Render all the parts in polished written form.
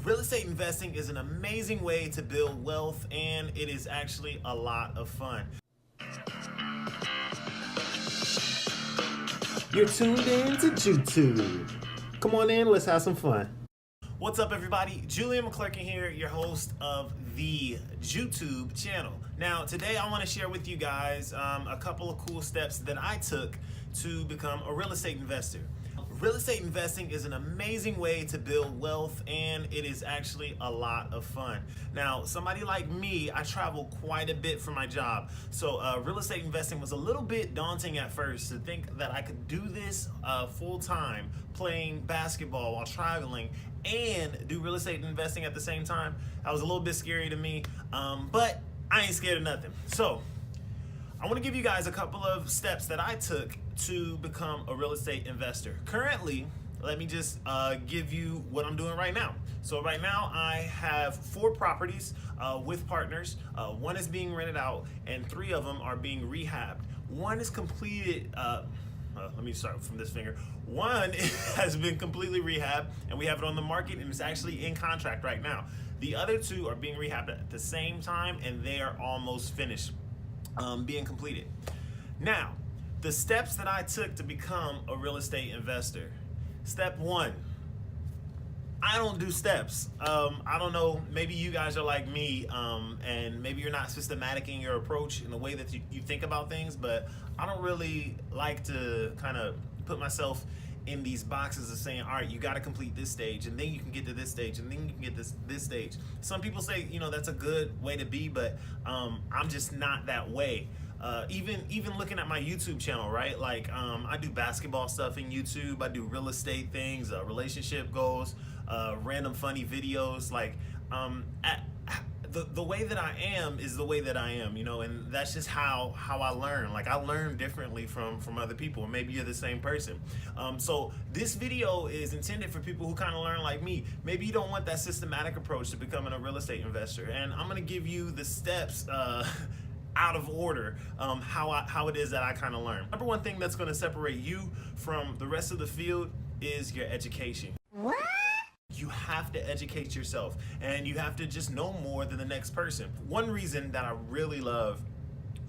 Real estate investing is an amazing way to build wealth, and it is actually a lot of fun. You're tuned in to YouTube. Come on in, let's have some fun. What's up, everybody? Julian McClurkin here, your host of the YouTube channel. Now, today I want to share with you guys a couple of cool steps that I took to become a real estate investor. Real estate investing is an amazing way to build wealth, and it is actually a lot of fun. Now, somebody like me, I travel quite a bit for my job. So real estate investing was a little bit daunting at first, to think that I could do this full time, playing basketball while traveling and do real estate investing at the same time. That was a little bit scary to me, but I ain't scared of nothing. So I want to give you guys a couple of steps that I took to become a real estate investor. Currently, let me just give you what I'm doing right now. So right now I have 4 properties with partners. One is being rented out and 3 of them are being rehabbed. One is completed, let me start from this finger. One has been completely rehabbed and we have it on the market and it's actually in contract right now. The other 2 are being rehabbed at the same time and they are almost finished being completed. Now, the steps that I took to become a real estate investor. Step 1, I don't do steps. I don't know, maybe you guys are like me, and maybe you're not systematic in your approach in the way that you think about things, but I don't really like to kind of put myself in these boxes of saying, all right, you got to complete this stage and then you can get to this stage and then you can get this stage. Some people say, you know, that's a good way to be, but I'm just not that way. Even looking at my YouTube channel, right? Like I do basketball stuff in YouTube. I do real estate things, relationship goals, random funny videos. Like the way that I am is the way that I am, you know, and that's just how I learn. Like I learn differently from other people, and maybe you're the same person. So this video is intended for people who kind of learn like me. Maybe you don't want that systematic approach to becoming a real estate investor, and I'm gonna give you the steps out of order, how it is that I kind of learn. Number one thing that's gonna separate you from the rest of the field is your education. What? You have to educate yourself and you have to just know more than the next person. One reason that I really love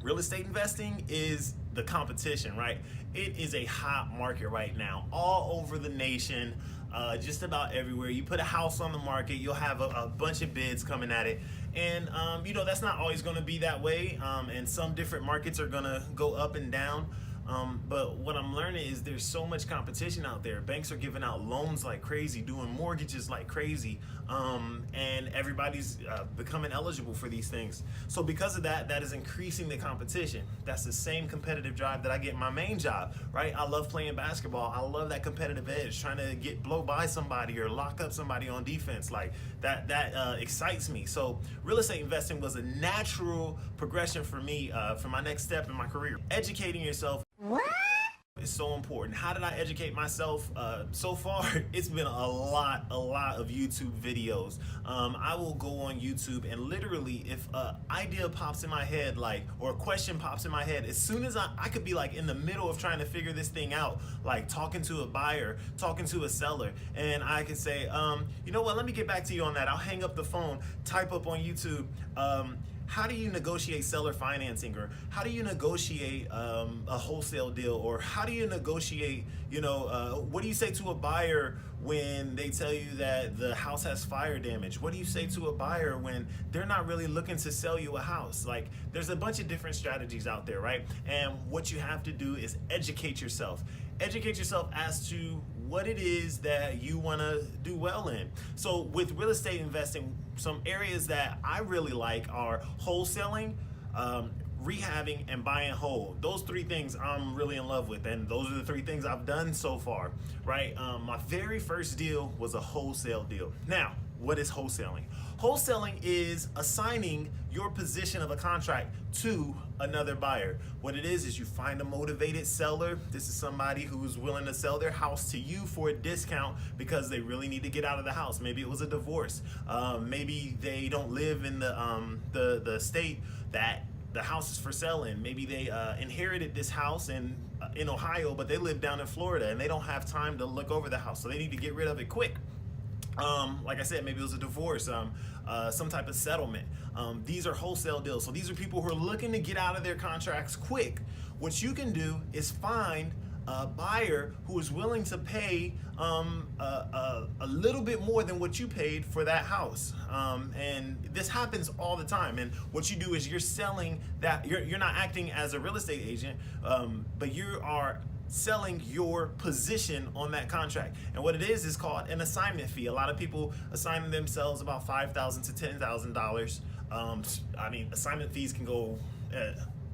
real estate investing is the competition, right? It is a hot market right now, all over the nation, just about everywhere. You put a house on the market, you'll have a bunch of bids coming at it. And you know, that's not always gonna be that way. And some different markets are gonna go up and down. But what I'm learning is there's so much competition out there. Banks are giving out loans like crazy, doing mortgages like crazy, and everybody's becoming eligible for these things. So because of that, that is increasing the competition. That's the same competitive drive that I get in my main job, right? I love playing basketball. I love that competitive edge, trying to blow by somebody or lock up somebody on defense. Like that excites me. So real estate investing was a natural progression for me, for my next step in my career. Educating yourself is so important. How did I educate myself? So far, it's been a lot of YouTube videos. I will go on YouTube and literally, if an idea pops in my head, like, or a question pops in my head, as soon as I could be like in the middle of trying to figure this thing out, like talking to a buyer, talking to a seller, and I can say, you know what, let me get back to you on that. I'll hang up the phone, type up on YouTube, how do you negotiate seller financing, or how do you negotiate a wholesale deal, or how do you negotiate, you know, what do you say to a buyer when they tell you that the house has fire damage? What do you say to a buyer when they're not really looking to sell you a house? Like, there's a bunch of different strategies out there, right? And what you have to do is educate yourself. Educate yourself as to what it is that you want to do well in. So with real estate investing, some areas that I really like are wholesaling, rehabbing, and buying whole. Those 3 things I'm really in love with, and those are the 3 things I've done so far, right? My very first deal was a wholesale deal. Now, what is wholesaling? Wholesaling is assigning your position of a contract to another buyer. What it is you find a motivated seller. This is somebody who's willing to sell their house to you for a discount because they really need to get out of the house. Maybe it was a divorce. Maybe they don't live in the state that the house is for sale in. Maybe they inherited this house in Ohio, but they live down in Florida and they don't have time to look over the house, so they need to get rid of it quick. Like I said, maybe it was a divorce, some type of settlement. These are wholesale deals. So these are people who are looking to get out of their contracts quick. What you can do is find a buyer who is willing to pay a little bit more than what you paid for that house. And this happens all the time. And what you do is you're selling that, you're not acting as a real estate agent, but you are selling your position on that contract. And what it is called an assignment fee. A lot of people assign themselves about $5,000 to $10,000. I mean, assignment fees can go,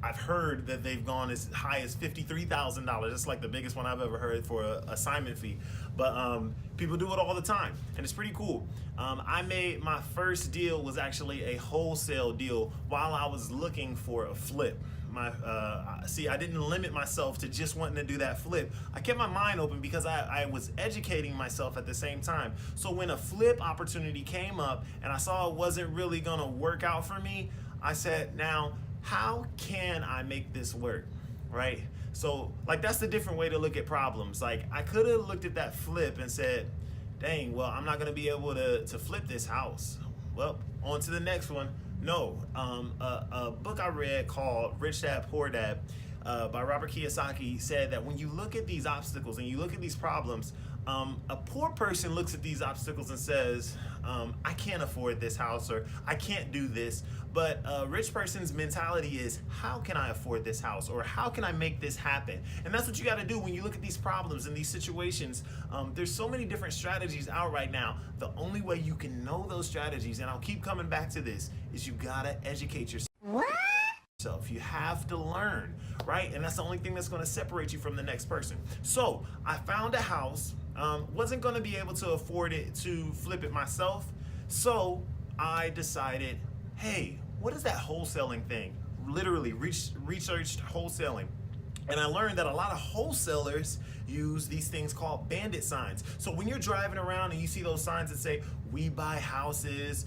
I've heard that they've gone as high as $53,000. That's like the biggest one I've ever heard for an assignment fee. But people do it all the time, and it's pretty cool. I made my first deal was actually a wholesale deal while I was looking for a flip. I didn't limit myself to just wanting to do that flip. I kept my mind open because I was educating myself at the same time. So when a flip opportunity came up and I saw it wasn't really gonna work out for me, I said, now, how can I make this work, right? So like that's the different way to look at problems. Like I could have looked at that flip and said, dang, well, I'm not gonna be able to flip this house. Well, on to the next one. No, a book I read called Rich Dad, Poor Dad by Robert Kiyosaki said that when you look at these obstacles and you look at these problems, a poor person looks at these obstacles and says, I can't afford this house, or I can't do this. But a rich person's mentality is, how can I afford this house, or how can I make this happen? And that's what you got to do when you look at these problems and these situations. There's so many different strategies out right now. The only way you can know those strategies, and I'll keep coming back to this, is you got to educate yourself. You have to learn, right? And that's the only thing that's going to separate you from the next person. So I found a house, wasn't going to be able to afford it to flip it myself. So I decided, hey, what is that wholesaling thing? Literally researched wholesaling. And I learned that a lot of wholesalers use these things called bandit signs. So when you're driving around and you see those signs that say, we buy houses,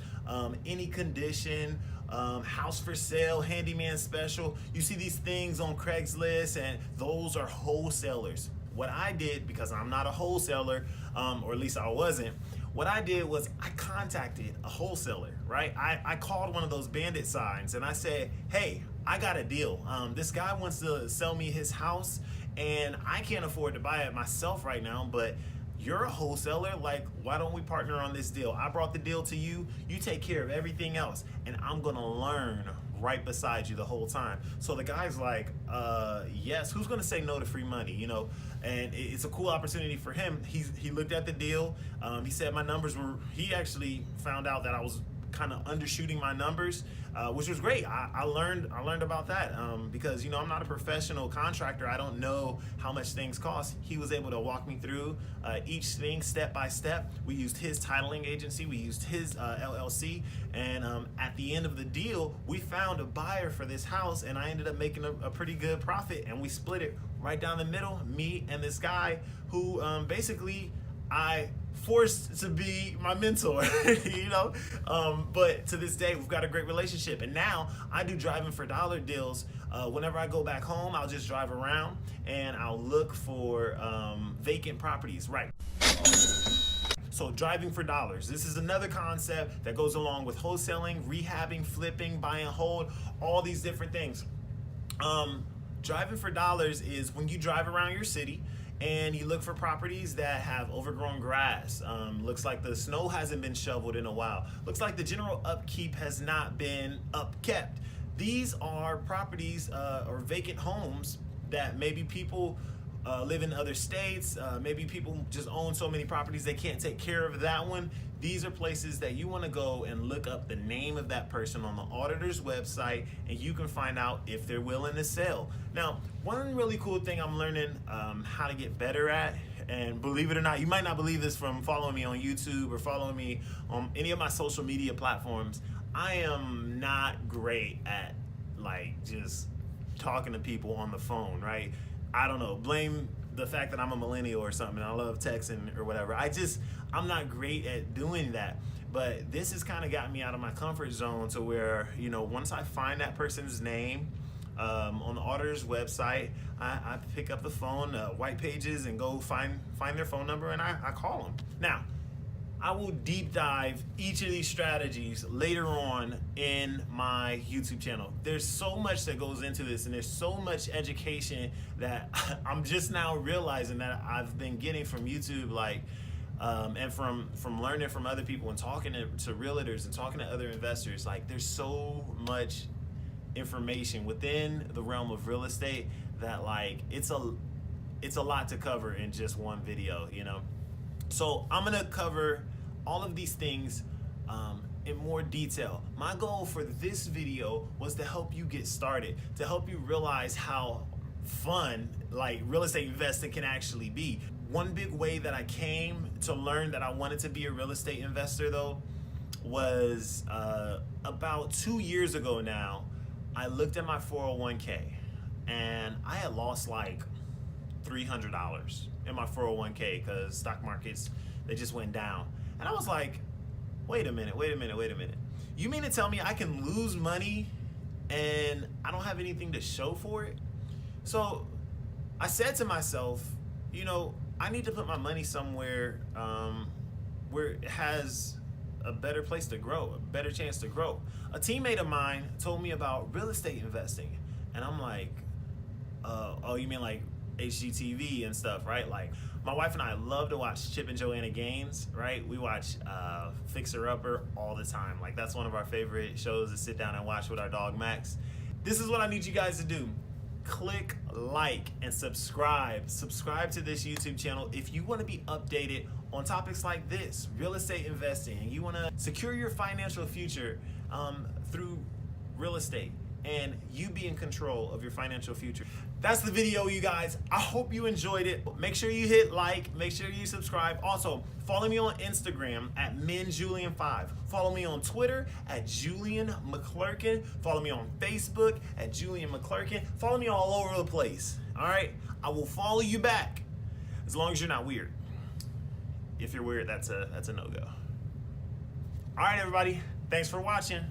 any condition, house for sale, handyman special, you see these things on Craigslist, and those are wholesalers. What I did, because I'm not a wholesaler, or at least I wasn't, what I did was I contacted a wholesaler, right? I called one of those bandit signs and I said, hey, I got a deal. This guy wants to sell me his house and I can't afford to buy it myself right now, but you're a wholesaler, like, why don't we partner on this deal? I brought the deal to you, you take care of everything else, and I'm gonna learn right beside you the whole time. So the guy's like, yes, who's gonna say no to free money, you know? And it's a cool opportunity for him. He looked at the deal, he said my numbers were, he actually found out that I was kind of undershooting my numbers, which was great. I learned about that because, you know, I'm not a professional contractor. I don't know how much things cost. He was able to walk me through each thing step by step. We used his titling agency, we used his LLC, and at the end of the deal, we found a buyer for this house, and I ended up making a pretty good profit, and we split it right down the middle, me and this guy who basically I forced to be my mentor, you know, but to this day we've got a great relationship. And now I do driving for dollar deals. Whenever I go back home, I'll just drive around and I'll look for vacant properties, right? So driving for dollars, this is another concept that goes along with wholesaling, rehabbing, flipping, buy and hold, all these different things. Driving for dollars is when you drive around your city and you look for properties that have overgrown grass. Looks like the snow hasn't been shoveled in a while. Looks like the general upkeep has not been upkept. These are properties or vacant homes that maybe people live in other states. Maybe people just own so many properties they can't take care of that one. These are places that you want to go and look up the name of that person on the auditor's website, and you can find out if they're willing to sell. Now, one really cool thing I'm learning how to get better at, and believe it or not, you might not believe this from following me on YouTube or following me on any of my social media platforms, I am not great at like just talking to people on the phone, right? I don't know, blame the fact that I'm a millennial or something and I love texting or whatever. I'm not great at doing that. But this has kind of gotten me out of my comfort zone to where, you know, once I find that person's name on the auditor's website, I pick up the phone, White Pages, and go find their phone number, and I call them. Now, I will deep dive each of these strategies later on in my YouTube channel. There's so much that goes into this, and there's so much education that I'm just now realizing that I've been getting from YouTube, and from learning from other people and talking to realtors and talking to other investors. Like, there's so much information within the realm of real estate that it's a lot to cover in just one video, So I'm gonna cover all of these things in more detail. My goal for this video was to help you get started, to help you realize how fun real estate investing can actually be. One big way that I came to learn that I wanted to be a real estate investor, though, was about 2 years ago now. I looked at my 401k and I had lost $300 in my 401k because stock markets, they just went down. And I was like, wait a minute. You mean to tell me I can lose money and I don't have anything to show for it? So I said to myself, I need to put my money somewhere where it has a better place to grow, a better chance to grow. A teammate of mine told me about real estate investing. And I'm like, oh, you mean HGTV and stuff, right? My wife and I love to watch Chip and Joanna Gaines, right? We watch Fixer Upper all the time. That's one of our favorite shows to sit down and watch with our dog Max. This is what I need you guys to do. Click like and subscribe to this YouTube channel if you want to be updated on topics like this, real estate investing, and you want to secure your financial future through real estate, and you be in control of your financial future. That's the video, you guys. I hope you enjoyed it. Make sure you hit like, make sure you subscribe. Also, follow me on Instagram at MinJulian5. Follow me on Twitter at Julian McClurkin. Follow me on Facebook at Julian McClurkin. Follow me all over the place. All right? I will follow you back as long as you're not weird. If you're weird, that's a no-go. All right, everybody. Thanks for watching.